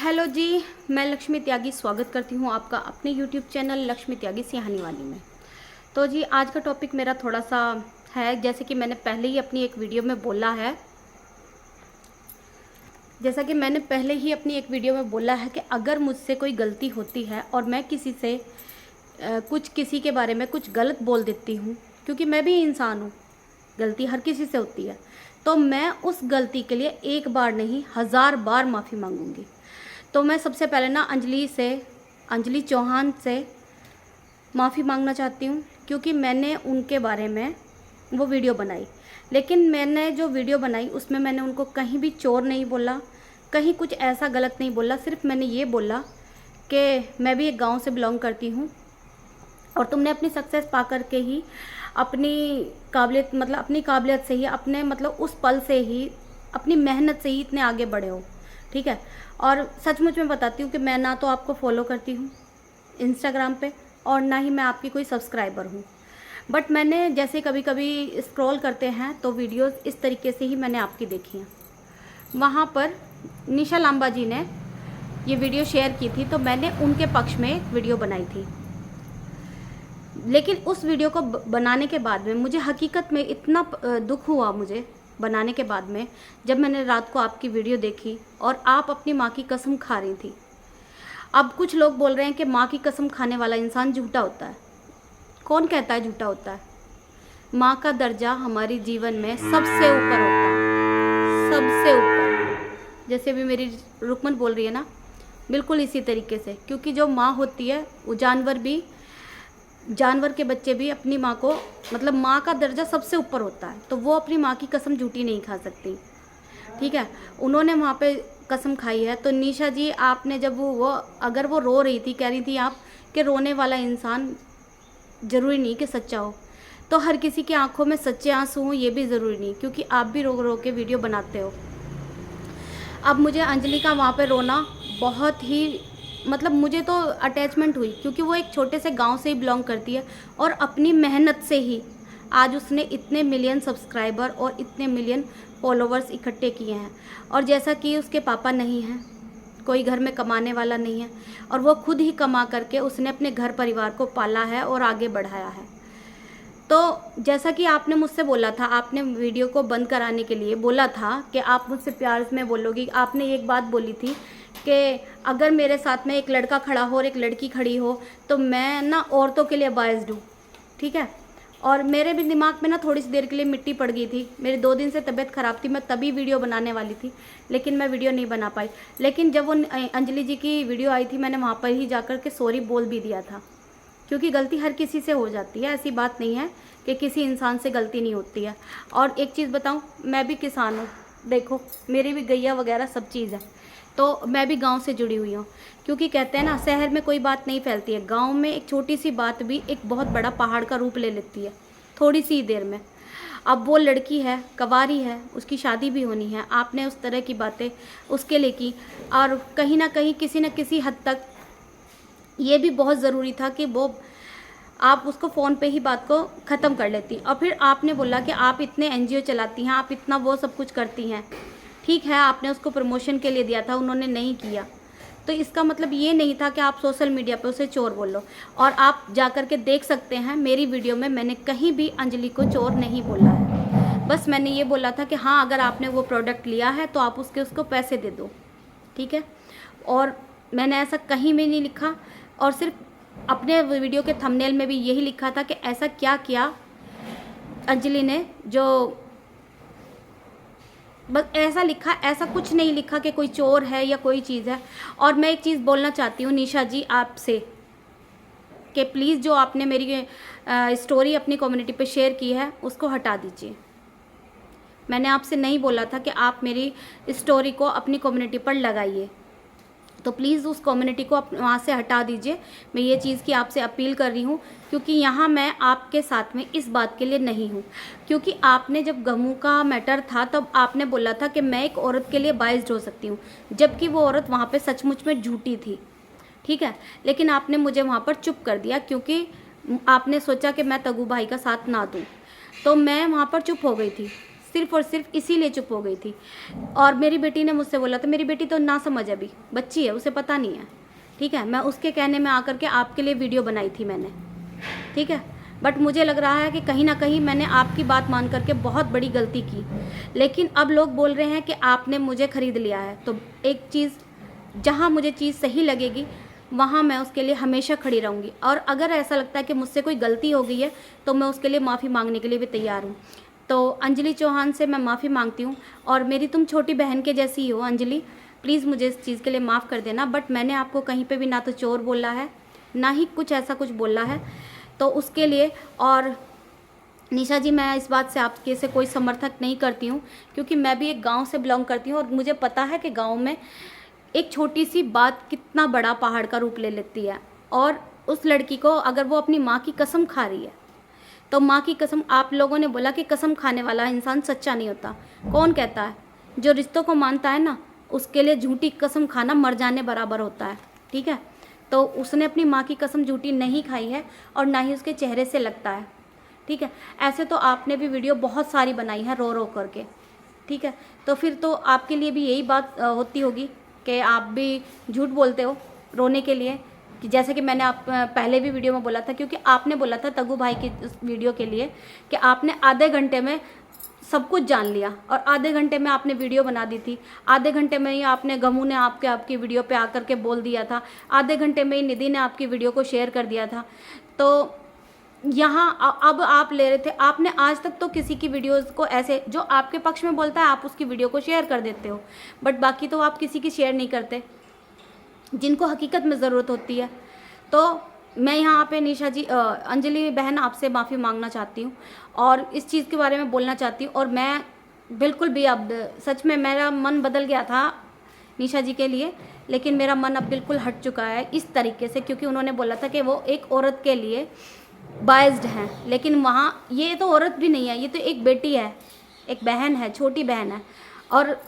Hello जी, मैं लक्ष्मी त्यागी स्वागत करती हूँ आपका अपने यूट्यूब चैनल लक्ष्मी त्यागी सिहानी वाली में। तो जी आज का टॉपिक मेरा थोड़ा सा है, जैसे कि मैंने पहले ही अपनी एक वीडियो में बोला है कि अगर मुझसे कोई गलती होती है और मैं किसी से किसी के बारे में कुछ गलत बोल देती हूँ, क्योंकि मैं भी इंसान हूँ, गलती हर किसी से होती है, तो मैं उस गलती के लिए एक बार नहीं 1000 बार माफ़ी मांगूंगी। तो मैं सबसे पहले ना अंजलि चौहान से माफ़ी मांगना चाहती हूँ, क्योंकि मैंने उनके बारे में वो वीडियो बनाई, लेकिन मैंने जो वीडियो बनाई उसमें मैंने उनको कहीं भी चोर नहीं बोला, कहीं कुछ ऐसा गलत नहीं बोला। सिर्फ मैंने ये बोला कि मैं भी एक गांव से बिलोंग करती हूँ और तुमने अपनी सक्सेस पा करके ही अपनी काबिलियत से ही उस पल से ही अपनी मेहनत से ही इतने आगे बढ़े हो, ठीक है। और सचमुच में बताती हूँ कि मैं ना तो आपको फॉलो करती हूँ इंस्टाग्राम पे और ना ही मैं आपकी कोई सब्सक्राइबर हूँ, बट मैंने जैसे कभी कभी स्क्रॉल करते हैं तो वीडियोस इस तरीके से ही मैंने आपकी देखी हैं। वहाँ पर निशा लांबा जी ने ये वीडियो शेयर की थी, तो मैंने उनके पक्ष में एक वीडियो बनाई थी। लेकिन उस वीडियो को बनाने के बाद में मुझे हकीकत में इतना दुख हुआ मुझे बनाने के बाद में, जब मैंने रात को आपकी वीडियो देखी और आप अपनी माँ की कसम खा रही थी। अब कुछ लोग बोल रहे हैं कि माँ की कसम खाने वाला इंसान झूठा होता है। कौन कहता है झूठा होता है? माँ का दर्जा हमारे जीवन में सबसे ऊपर होता है, सबसे ऊपर। जैसे भी मेरी रुकमन बोल रही है ना, बिल्कुल इसी तरीके से, क्योंकि जो माँ होती है वो जानवर के बच्चे भी अपनी माँ को माँ का दर्जा सबसे ऊपर होता है, तो वो अपनी माँ की कसम झूठी नहीं खा सकती, ठीक है। उन्होंने वहाँ पे कसम खाई है। तो निशा जी, आपने जब अगर वो रो रही थी, कह रही थी आप कि रोने वाला इंसान ज़रूरी नहीं कि सच्चा हो, तो हर किसी की आंखों में सच्चे आंसू हों ये भी ज़रूरी नहीं, क्योंकि आप भी रो रो के वीडियो बनाते हो। अब मुझे अंजलि का वहाँ पे रोना बहुत ही मुझे तो अटैचमेंट हुई, क्योंकि वो एक छोटे से गांव से ही बिलोंग करती है और अपनी मेहनत से ही आज उसने इतने मिलियन सब्सक्राइबर और इतने मिलियन फॉलोवर्स इकट्ठे किए हैं। और जैसा कि उसके पापा नहीं हैं, कोई घर में कमाने वाला नहीं है, और वो खुद ही कमा करके उसने अपने घर परिवार को पाला है और आगे बढ़ाया है। तो जैसा कि आपने मुझसे बोला था, आपने वीडियो को बंद कराने के लिए बोला था कि आप मुझसे प्यार में बोलोगी। आपने एक बात बोली थी कि अगर मेरे साथ में एक लड़का खड़ा हो और एक लड़की खड़ी हो तो मैं ना औरतों के लिए बायस्ड हूँ, ठीक है। और मेरे भी दिमाग में ना थोड़ी सी देर के लिए मिट्टी पड़ गई थी। मेरी 2 दिन से तबीयत ख़राब थी, मैं तभी वीडियो बनाने वाली थी, लेकिन मैं वीडियो नहीं बना पाई। लेकिन जब वो अंजलि जी की वीडियो आई थी, मैंने वहाँ पर ही जाकर के सॉरी बोल भी दिया था, क्योंकि गलती हर किसी से हो जाती है। ऐसी बात नहीं है कि किसी इंसान से गलती नहीं होती है। और एक चीज़ बताऊँ, मैं भी किसान हूँ, देखो मेरी भी गैया वगैरह सब चीज़ है, तो मैं भी गांव से जुड़ी हुई हूँ। क्योंकि कहते हैं ना, शहर में कोई बात नहीं फैलती है, गांव में एक छोटी सी बात भी एक बहुत बड़ा पहाड़ का रूप ले लेती है थोड़ी सी देर में। अब वो लड़की है, कवारी है, उसकी शादी भी होनी है, आपने उस तरह की बातें उसके लिए की, और कहीं ना कहीं किसी न किसी हद तक ये भी बहुत ज़रूरी था कि वो आप उसको फ़ोन पे ही बात को ख़त्म कर लेती। और फिर आपने बोला कि आप इतने एनजीओ चलाती हैं, आप इतना वो सब कुछ करती हैं, ठीक है, आपने उसको प्रमोशन के लिए दिया था, उन्होंने नहीं किया, तो इसका मतलब ये नहीं था कि आप सोशल मीडिया पे उसे चोर बोल लो। और आप जा कर के देख सकते हैं मेरी वीडियो में, मैंने कहीं भी अंजलि को चोर नहीं बोला है। बस मैंने ये बोला था कि हाँ, अगर आपने वो प्रोडक्ट लिया है तो आप उसको पैसे दे दो, ठीक है। और मैंने ऐसा कहीं भी नहीं लिखा, और सिर्फ अपने वीडियो के थंबनेल में भी यही लिखा था कि ऐसा क्या किया अंजलि ने, जो बस ऐसा लिखा, ऐसा कुछ नहीं लिखा कि कोई चोर है या कोई चीज़ है। और मैं एक चीज़ बोलना चाहती हूँ निशा जी आपसे, कि प्लीज़ जो आपने मेरी स्टोरी अपनी कम्युनिटी पे शेयर की है उसको हटा दीजिए। मैंने आपसे नहीं बोला था कि आप मेरी स्टोरी को अपनी कम्युनिटी पर लगाइए, तो प्लीज़ उस कम्युनिटी को वहाँ से हटा दीजिए। मैं ये चीज़ की आपसे अपील कर रही हूँ, क्योंकि यहाँ मैं आपके साथ में इस बात के लिए नहीं हूँ। क्योंकि आपने जब गमू का मैटर था तब आपने बोला था कि मैं एक औरत के लिए बाइस्ड हो सकती हूँ, जबकि वो औरत वहाँ पे सचमुच में झूठी थी, ठीक है। लेकिन आपने मुझे वहाँ पर चुप कर दिया, क्योंकि आपने सोचा कि मैं तगू भाई का साथ ना दूँ, तो मैं वहाँ पर चुप हो गई थी। सिर्फ़ और सिर्फ इसीलिए चुप हो गई थी। और मेरी बेटी ने मुझसे बोला था, मेरी बेटी तो ना समझ है, अभी बच्ची है, उसे पता नहीं है, ठीक है। मैं उसके कहने में आकर के आपके लिए वीडियो बनाई थी मैंने, ठीक है। बट मुझे लग रहा है कि कहीं ना कहीं मैंने आपकी बात मान करके बहुत बड़ी गलती की। लेकिन अब लोग बोल रहे हैं कि आपने मुझे ख़रीद लिया है। तो एक चीज़, जहाँ मुझे चीज़ सही लगेगी वहाँ मैं उसके लिए हमेशा खड़ी रहूँगी। और अगर ऐसा लगता है कि मुझसे कोई गलती हो गई है तो मैं उसके लिए माफ़ी मांगने के लिए भी तैयार हूँ। तो अंजलि चौहान से मैं माफ़ी मांगती हूँ। और मेरी तुम छोटी बहन के जैसी ही हो अंजलि, प्लीज़ मुझे इस चीज़ के लिए माफ़ कर देना। बट मैंने आपको कहीं पे भी ना तो चोर बोला है, ना ही कुछ ऐसा कुछ बोला है, तो उसके लिए। और निशा जी, मैं इस बात से आपके से कोई समर्थक नहीं करती हूँ, क्योंकि मैं भी एक गांव से बिलोंग करती हूँ और मुझे पता है कि गांव में एक छोटी सी बात कितना बड़ा पहाड़ का रूप ले लेती है। और उस लड़की को अगर वो अपनी माँ की कसम खा रही है, तो माँ की कसम, आप लोगों ने बोला कि कसम खाने वाला इंसान सच्चा नहीं होता। कौन कहता है? जो रिश्तों को मानता है ना, उसके लिए झूठी कसम खाना मर जाने बराबर होता है, ठीक है। तो उसने अपनी माँ की कसम झूठी नहीं खाई है और ना ही उसके चेहरे से लगता है, ठीक है। ऐसे तो आपने भी वीडियो बहुत सारी बनाई है रो रो करके, ठीक है। तो फिर तो आपके लिए भी यही बात होती होगी कि आप भी झूठ बोलते हो रोने के लिए, कि जैसे कि मैंने आप पहले भी वीडियो में बोला था, क्योंकि आपने बोला था तगू भाई की उस वीडियो के लिए कि आपने आधे घंटे में सब कुछ जान लिया और आधे घंटे में आपने वीडियो बना दी थी। आधे घंटे में ही आपने गमू ने आपकी वीडियो पे आकर के बोल दिया था। आधे घंटे में ही निधि ने आपकी वीडियो को शेयर कर दिया था। तो यहाँ अब आप ले रहे थे, आपने आज तक तो किसी की वीडियोस को ऐसे, जो आपके पक्ष में बोलता है आप उसकी वीडियो को शेयर कर देते हो, बट बाकी तो आप किसी की शेयर नहीं करते जिनको हकीकत में ज़रूरत होती है। तो मैं यहाँ पे निशा जी, अंजलि बहन, आपसे माफ़ी मांगना चाहती हूँ और इस चीज़ के बारे में बोलना चाहती हूँ। और मैं बिल्कुल भी, अब सच में मेरा मन बदल गया था निशा जी के लिए, लेकिन मेरा मन अब बिल्कुल हट चुका है इस तरीके से, क्योंकि उन्होंने बोला था कि वो एक औरत के लिए बाइज्ड हैं, लेकिन वहाँ ये तो औरत भी नहीं है, ये तो एक बेटी है, एक बहन है, छोटी बहन है, और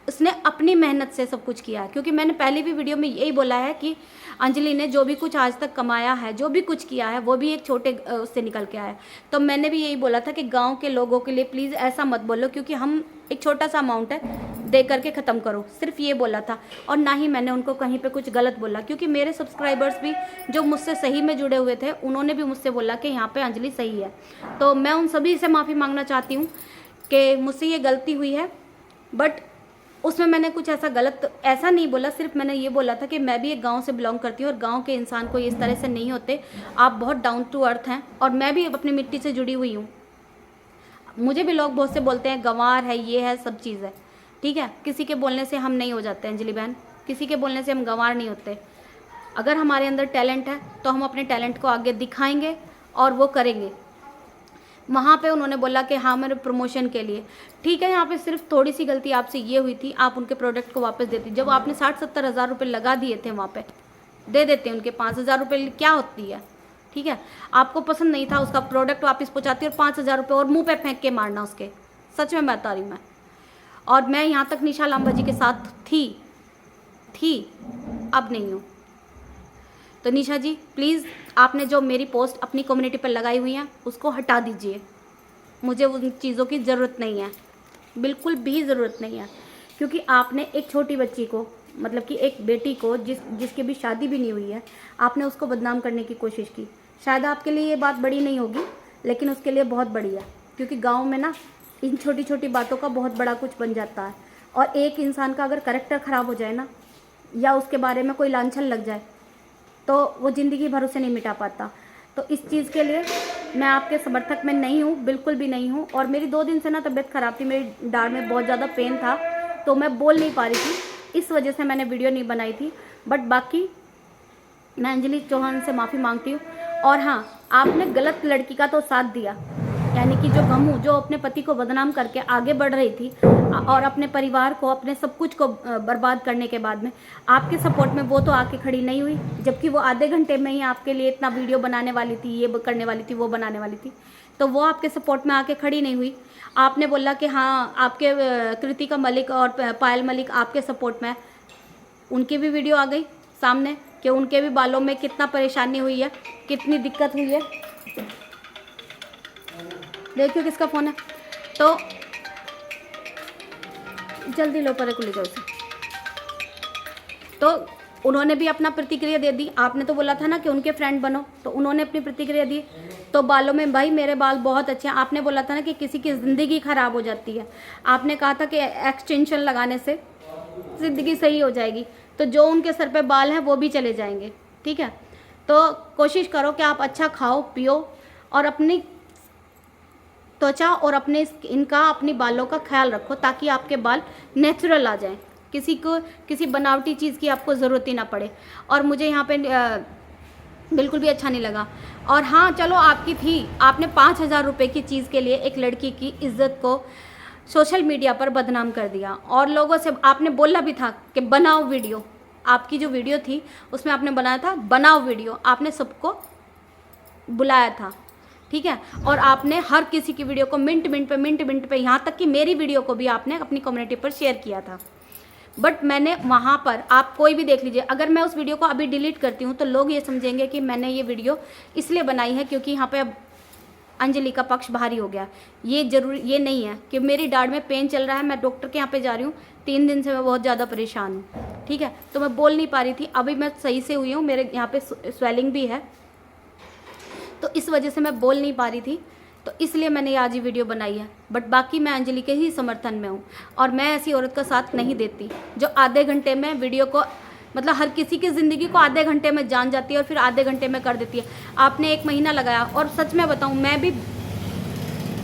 उसने अपनी मेहनत से सब कुछ किया है। क्योंकि मैंने पहले भी वीडियो में यही बोला है कि अंजलि ने जो भी कुछ आज तक कमाया है, जो भी कुछ किया है, वो भी एक छोटे उससे निकल के आया है। तो मैंने भी यही बोला था कि गांव के लोगों के लिए प्लीज़ ऐसा मत बोलो, क्योंकि हम एक छोटा सा अमाउंट है, दे करके ख़त्म करो, सिर्फ ये बोला था। और ना ही मैंने उनको कहीं पे कुछ गलत बोला, क्योंकि मेरे सब्सक्राइबर्स भी जो मुझसे सही में जुड़े हुए थे, उन्होंने भी मुझसे बोला कि यहाँ पर अंजलि सही है। तो मैं उन सभी से माफ़ी मांगना चाहती हूँ कि मुझसे ये गलती हुई है, बट उसमें मैंने कुछ ऐसा गलत ऐसा नहीं बोला। सिर्फ मैंने ये बोला था कि मैं भी एक गांव से बिलोंग करती हूँ और गांव के इंसान को इस तरह से नहीं होते। आप बहुत डाउन टू अर्थ हैं और मैं भी अपनी मिट्टी से जुड़ी हुई हूँ। मुझे भी लोग बहुत से बोलते हैं गंवार है, ये है, सब चीज़ है, ठीक है। किसी के बोलने से हम नहीं हो जाते अंजलि बहन, किसी के बोलने से हम गंवार नहीं होते। अगर हमारे अंदर टैलेंट है तो हम अपने टैलेंट को आगे दिखाएंगे और वो करेंगे। वहाँ पे उन्होंने बोला कि हाँ मेरे प्रमोशन के लिए, ठीक है। यहाँ पे सिर्फ थोड़ी सी गलती आपसे ये हुई थी, आप उनके प्रोडक्ट को वापस देती। जब आपने 60-70 हज़ार रुपये लगा दिए थे, वहाँ पे दे देते उनके 5,000 रुपये, क्या होती है, ठीक है। आपको पसंद नहीं था, उसका प्रोडक्ट वापस पहुँचाती और 5,000 रुपये और मुँह पे फेंक के मारना उसके। सच में बता रही हूँ मैं। और मैं यहाँ तक निशा लांबा जी के साथ थी, अब नहीं हूँ। तो निशा जी प्लीज़, आपने जो मेरी पोस्ट अपनी कम्युनिटी पर लगाई हुई है उसको हटा दीजिए। मुझे उन चीज़ों की ज़रूरत नहीं है, बिल्कुल भी ज़रूरत नहीं है। क्योंकि आपने एक छोटी बच्ची को, मतलब कि एक बेटी को, जिसकी भी शादी भी नहीं हुई है, आपने उसको बदनाम करने की कोशिश की। शायद आपके लिए ये बात बड़ी नहीं होगी, लेकिन उसके लिए बहुत बड़ी है। क्योंकि गाँव में ना इन छोटी छोटी बातों का बहुत बड़ा कुछ बन जाता है। और एक इंसान का अगर कैरेक्टर ख़राब हो जाए ना, या उसके बारे में कोई लांछन लग जाए, तो वो ज़िंदगी भर उसे नहीं मिटा पाता। तो इस चीज़ के लिए मैं आपके समर्थक में नहीं हूँ, बिल्कुल भी नहीं हूँ। और मेरी 2 दिन से ना तबीयत ख़राब थी, मेरी डाढ़ में बहुत ज़्यादा पेन था, तो मैं बोल नहीं पा रही थी, इस वजह से मैंने वीडियो नहीं बनाई थी। बट बाकी मैं अंजलि चौहान से माफ़ी मांगती हूँ। और हाँ, आपने गलत लड़की का तो साथ दिया, यानी कि जो गमू, जो अपने पति को बदनाम करके आगे बढ़ रही थी और अपने परिवार को, अपने सब कुछ को बर्बाद करने के बाद में आपके सपोर्ट में वो तो आके खड़ी नहीं हुई, जबकि वो आधे घंटे में ही आपके लिए इतना वीडियो बनाने वाली थी, ये करने वाली थी, वो बनाने वाली थी, तो वो आपके सपोर्ट में आके खड़ी नहीं हुई। आपने बोला कि हाँ आपके कृतिका मलिक और पायल मलिक आपके सपोर्ट में, उनकी भी वीडियो आ गई सामने कि उनके भी बालों में कितना परेशानी हुई है, कितनी दिक्कत हुई है। देखियो किसका फ़ोन है। तो जल्दी लो, परे को ले जाओ उसे। तो उन्होंने भी अपना प्रतिक्रिया दे दी। आपने तो बोला था ना कि उनके फ्रेंड बनो, तो उन्होंने अपनी प्रतिक्रिया दी। तो बालों में, भाई मेरे बाल बहुत अच्छे हैं। आपने बोला था ना कि किसी की ज़िंदगी ख़राब हो जाती है, आपने कहा था कि एक्सटेंशन लगाने से ज़िंदगी सही हो जाएगी, तो जो उनके सर पे बाल हैं वो भी चले जाएंगे। ठीक है, तो कोशिश करो कि आप अच्छा खाओ पियो और अपनी त्वचा और अपने स्किन का, अपनी बालों का ख्याल रखो, ताकि आपके बाल नेचुरल आ जाएं, किसी को किसी बनावटी चीज़ की आपको ज़रूरत ही ना पड़े। और मुझे यहाँ पे बिल्कुल भी अच्छा नहीं लगा। और हाँ चलो, आपकी थी, आपने 5,000 रुपये की चीज़ के लिए एक लड़की की इज्जत को सोशल मीडिया पर बदनाम कर दिया। और लोगों से आपने बोला भी था कि बनाओ वीडियो, आपकी जो वीडियो थी उसमें आपने बनाया था बनाओ वीडियो, आपने सबको बुलाया था। ठीक है, और आपने हर किसी की वीडियो को मिनट मिनट पे यहाँ तक कि मेरी वीडियो को भी आपने अपनी कम्युनिटी पर शेयर किया था। बट मैंने वहाँ पर, आप कोई भी देख लीजिए, अगर मैं उस वीडियो को अभी डिलीट करती हूँ तो लोग ये समझेंगे कि मैंने ये वीडियो इसलिए बनाई है क्योंकि यहाँ पे अब अंजलि का पक्ष भारी हो गया। ये जरूरी ये नहीं है कि मेरी दाढ़ में पेन चल रहा है, मैं डॉक्टर के यहाँ पे जा रही हूँ, 3 दिन से मैं बहुत ज़्यादा परेशान हूँ। ठीक है, तो मैं बोल नहीं पा रही थी, अभी मैं सही से हुई हूँ, मेरे यहाँ पे स्वेलिंग भी है, तो इस वजह से मैं बोल नहीं पा रही थी, तो इसलिए मैंने आज ही वीडियो बनाई है। बट बाकी मैं अंजलि के ही समर्थन में हूँ, और मैं ऐसी औरत का साथ नहीं देती जो आधे घंटे में वीडियो को, मतलब हर किसी की ज़िंदगी को आधे घंटे में जान जाती है और फिर आधे घंटे में कर देती है। आपने 1 महीना लगाया, और सच में बताऊँ,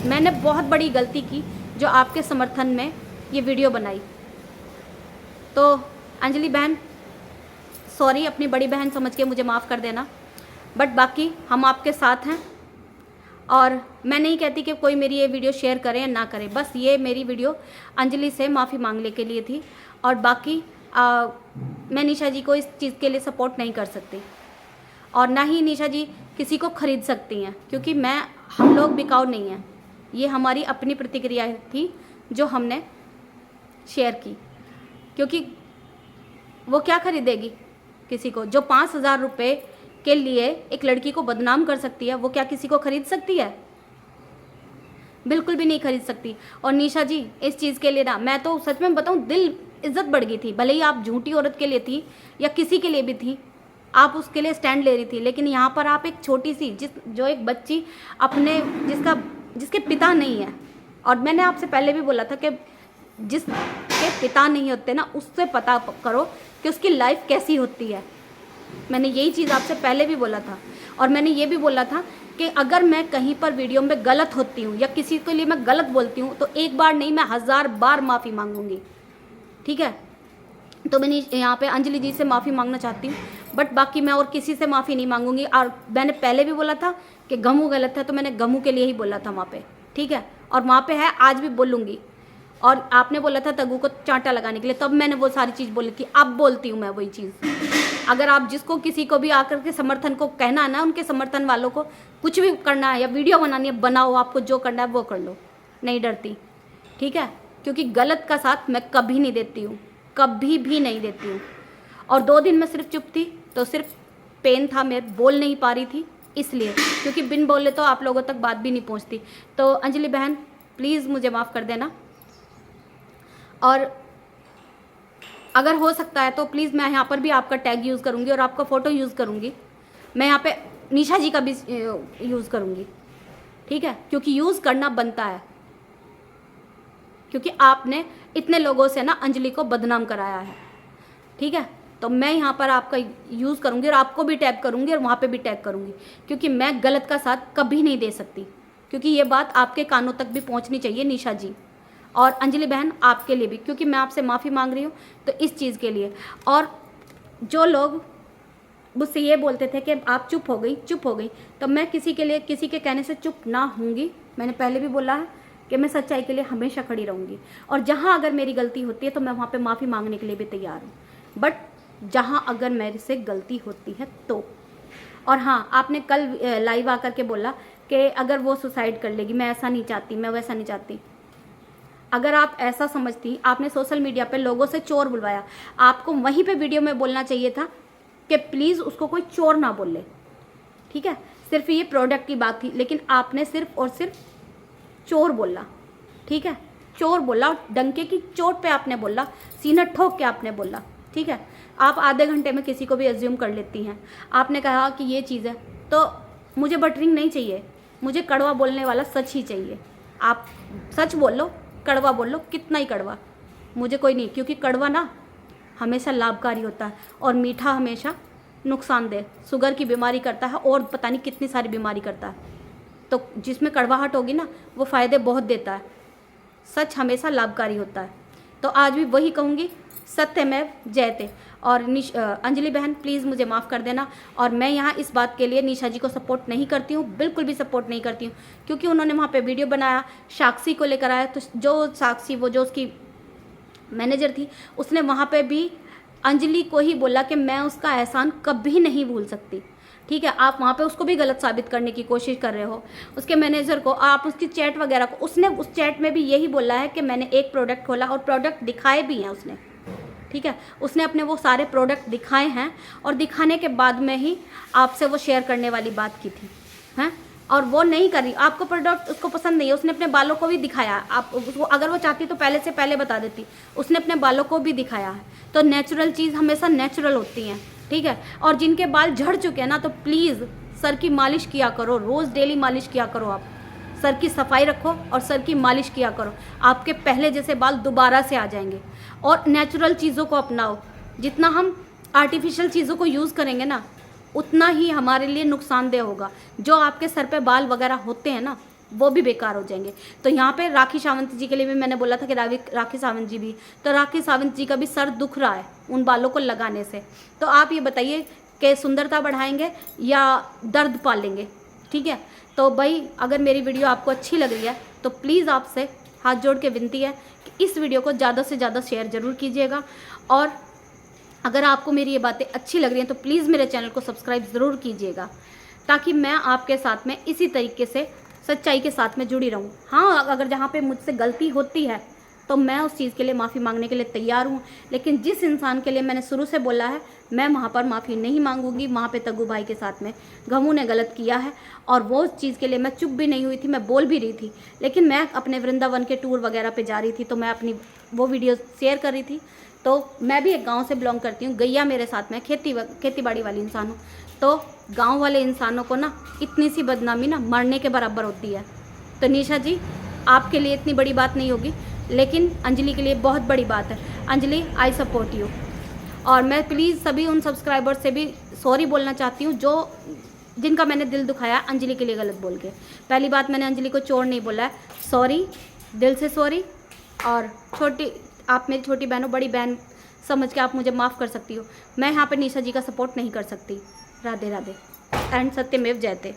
मैंने बहुत बड़ी गलती की जो आपके समर्थन में ये वीडियो बनाई। तो अंजलि बहन सॉरी, अपनी बड़ी बहन समझ के मुझे माफ़ कर देना, बट बाकी हम आपके साथ हैं। और मैं नहीं कहती कि कोई मेरी ये वीडियो शेयर करे या ना करे, बस ये मेरी वीडियो अंजलि से माफ़ी मांगने के लिए थी। और बाकी मैं निशा जी को इस चीज़ के लिए सपोर्ट नहीं कर सकती, और ना ही निशा जी किसी को ख़रीद सकती हैं, क्योंकि हम लोग बिकाऊ नहीं हैं। ये हमारी अपनी प्रतिक्रिया थी जो हमने शेयर की, क्योंकि वो क्या खरीदेगी किसी को, जो 5,000 रुपये के लिए एक लड़की को बदनाम कर सकती है, वो क्या किसी को खरीद सकती है? बिल्कुल भी नहीं खरीद सकती। और निशा जी इस चीज़ के लिए ना, मैं तो सच में बताऊं, दिल इज्जत बढ़ गई थी। भले ही आप झूठी औरत के लिए थी या किसी के लिए भी थी, आप उसके लिए स्टैंड ले रही थी, लेकिन यहाँ पर आप एक छोटी सी जो एक बच्ची अपने जिसके पिता नहीं है, और मैंने आपसे पहले भी बोला था कि जिसके पिता नहीं होते ना, उससे पता करो कि उसकी लाइफ कैसी होती है। मैंने यही चीज़ आपसे पहले भी बोला था, और मैंने ये भी बोला था कि अगर मैं कहीं पर वीडियो में गलत होती हूँ या किसी के लिए मैं गलत बोलती हूँ तो एक बार नहीं, मैं 1000 बार माफ़ी मांगूंगी। ठीक है, तो मैंने यहाँ पे अंजलि जी से माफ़ी मांगना चाहती हूँ, बट बाकी मैं और किसी से माफ़ी नहीं मांगूंगी। और मैंने पहले भी बोला था कि गमू गलत है, तो मैंने गमू के लिए ही बोला था वहाँ पे। ठीक है, और वहाँ पे है, आज भी बोलूँगी। और आपने बोला था तगू को चांटा लगाने के लिए, तब मैंने वो सारी चीज़ बोली थी, अब बोलती हूँ मैं वही चीज़। अगर आप जिसको किसी को भी आकर के समर्थन को कहना है ना, उनके समर्थन वालों को कुछ भी करना है या वीडियो बनानी है, बनाओ, आपको जो करना है वो कर लो, नहीं डरती। ठीक है, क्योंकि गलत का साथ मैं कभी नहीं देती हूँ, कभी भी नहीं देती हूँ। और 2 दिन मैं सिर्फ चुप थी, तो सिर्फ पेन था, मैं बोल नहीं पा रही थी इसलिए, क्योंकि बिन बोले तो आप लोगों तक बात भी नहीं पहुँचती। तो अंजलि बहन प्लीज़ मुझे माफ़ कर देना, और अगर हो सकता है तो प्लीज़ मैं यहाँ पर भी आपका टैग यूज़ करूँगी और आपका फ़ोटो यूज़ करूँगी। मैं यहाँ पे निशा जी का भी यूज़ करूँगी। ठीक है, क्योंकि यूज़ करना बनता है, क्योंकि आपने इतने लोगों से ना अंजलि को बदनाम कराया है। ठीक है, तो मैं यहाँ पर आपका यूज़ करूँगी और आपको भी टैग करूँगी और वहाँ पे भी टैग करूँगी, क्योंकि मैं गलत का साथ कभी नहीं दे सकती, क्योंकि ये बात आपके कानों तक भी पहुँचनी चाहिए निशा जी और अंजलि बहन, आपके लिए भी, क्योंकि मैं आपसे माफ़ी मांग रही हूँ तो इस चीज़ के लिए। और जो लोग मुझसे ये बोलते थे कि आप चुप हो गई, तो मैं किसी के लिए किसी के कहने से चुप ना होंगी। मैंने पहले भी बोला है कि मैं सच्चाई के लिए हमेशा खड़ी रहूँगी, और जहाँ अगर मेरी गलती होती है तो मैं वहाँ पे माफ़ी मांगने के लिए भी तैयार हूँ, बट जहाँ अगर मेरे से गलती होती है तो। और हाँ, आपने कल लाइव आकर के बोला कि अगर वो सुसाइड कर लेगी, मैं ऐसा नहीं चाहती, मैं वैसा नहीं चाहती। अगर आप ऐसा समझती, आपने सोशल मीडिया पे लोगों से चोर बुलवाया, आपको वहीं पे वीडियो में बोलना चाहिए था कि प्लीज़ उसको कोई चोर ना बोले। ठीक है, सिर्फ ये प्रोडक्ट की बात थी, लेकिन आपने सिर्फ और सिर्फ चोर बोला। ठीक है, चोर बोला, डंके की चोट पे आपने बोला, सीना ठोक के आपने बोला, ठीक है। आप आधे घंटे में किसी को भी एज्यूम कर लेती हैं। आपने कहा कि ये चीज़ है, तो मुझे बटरिंग नहीं चाहिए, मुझे कड़वा बोलने वाला सच ही चाहिए। आप सच बोल लो, कड़वा बोल लो, कितना ही कड़वा, मुझे कोई नहीं, क्योंकि कड़वा ना हमेशा लाभकारी होता है और मीठा हमेशा नुकसानदेह, शुगर की बीमारी करता है और पता नहीं कितनी सारी बीमारी करता है। तो जिसमें कड़वाहट होगी ना वो फ़ायदे बहुत देता है, सच हमेशा लाभकारी होता है। तो आज भी वही कहूँगी, सत्यमेव जयते। और अंजलि बहन प्लीज़ मुझे माफ़ कर देना, और मैं यहाँ इस बात के लिए निशा जी को सपोर्ट नहीं करती हूँ, बिल्कुल भी सपोर्ट नहीं करती हूँ, क्योंकि उन्होंने वहाँ पे वीडियो बनाया, साक्षी को लेकर आया, तो जो साक्षी वो जो उसकी मैनेजर थी उसने वहाँ पे भी अंजलि को ही बोला कि मैं उसका एहसान कभी नहीं भूल सकती, ठीक है। आप वहाँ पे उसको भी गलत साबित करने की कोशिश कर रहे हो, उसके मैनेजर को, आप उसकी चैट वगैरह को, उसने उस चैट में भी यही बोला है कि मैंने एक प्रोडक्ट खोला और प्रोडक्ट दिखाए भी हैं उसने, ठीक है। उसने अपने वो सारे प्रोडक्ट दिखाए हैं और दिखाने के बाद में ही आपसे वो शेयर करने वाली बात की थी, हैं, और वो नहीं करी। आपको प्रोडक्ट उसको पसंद नहीं है, उसने अपने बालों को भी दिखाया। आप उसको अगर वो चाहती तो पहले से पहले बता देती, उसने अपने बालों को भी दिखाया है। तो नेचुरल चीज़ हमेशा नेचुरल होती हैं, ठीक है। और जिनके बाल झड़ चुके हैं ना, तो प्लीज़ सर की मालिश किया करो, रोज़ डेली मालिश किया करो, आप सर की सफाई रखो और सर की मालिश किया करो, आपके पहले जैसे बाल दोबारा से आ जाएंगे। और नेचुरल चीज़ों को अपनाओ, जितना हम आर्टिफिशियल चीज़ों को यूज़ करेंगे ना उतना ही हमारे लिए नुकसानदेह होगा। जो आपके सर पे बाल वगैरह होते हैं ना वो भी बेकार हो जाएंगे। तो यहाँ पे राखी सावंत जी के लिए भी मैंने बोला था कि राखी सावंत जी भी, तो राखी सावंत जी का भी सर दुख रहा है उन बालों को लगाने से। तो आप ये बताइए कि सुंदरता बढ़ाएंगे या दर्द पालेंगे, ठीक है। तो भाई अगर मेरी वीडियो आपको अच्छी लग रही है तो प्लीज़ आपसे हाथ जोड़ के विनती है कि इस वीडियो को ज़्यादा से ज़्यादा शेयर ज़रूर कीजिएगा। और अगर आपको मेरी ये बातें अच्छी लग रही हैं तो प्लीज़ मेरे चैनल को सब्सक्राइब ज़रूर कीजिएगा, ताकि मैं आपके साथ में इसी तरीके से सच्चाई के साथ में जुड़ी रहूं। हाँ, अगर जहाँ पे मुझसे गलती होती है तो मैं उस चीज़ के लिए माफ़ी मांगने के लिए तैयार हूँ, लेकिन जिस इंसान के लिए मैंने शुरू से बोला है मैं वहाँ पर माफ़ी नहीं मांगूंगी। वहाँ पे तग्गू भाई के साथ में गमू ने गलत किया है और वो चीज़ के लिए मैं चुप भी नहीं हुई थी, मैं बोल भी रही थी। लेकिन मैं अपने वृंदावन के टूर वगैरह पे जा रही थी तो मैं अपनी वो वीडियो शेयर कर रही थी। तो मैं भी एक गाँव से बिलोंग करती हूँ, गैया मेरे साथ में खेती बाड़ी वाली इंसान हूँ। तो गाँव वाले इंसानों को ना इतनी सी बदनामी ना मरने के बराबर होती है। तो निशा जी आपके लिए इतनी बड़ी बात नहीं होगी, लेकिन अंजलि के लिए बहुत बड़ी बात है। Anjali I support you. और मैं प्लीज़ सभी उन सब्सक्राइबर से भी सॉरी बोलना चाहती हूँ जो जिनका मैंने दिल दुखाया अंजलि के लिए गलत बोल के। पहली बात, मैंने अंजलि को चोर नहीं बोला है, सॉरी, दिल से सॉरी। और आप मेरी छोटी बहन हो, बड़ी बहन समझ के आप मुझे माफ़ कर सकती हो। मैं यहाँ पर निशा जी का सपोर्ट नहीं कर सकती। राधे राधे एंड सत्यमेव जयते।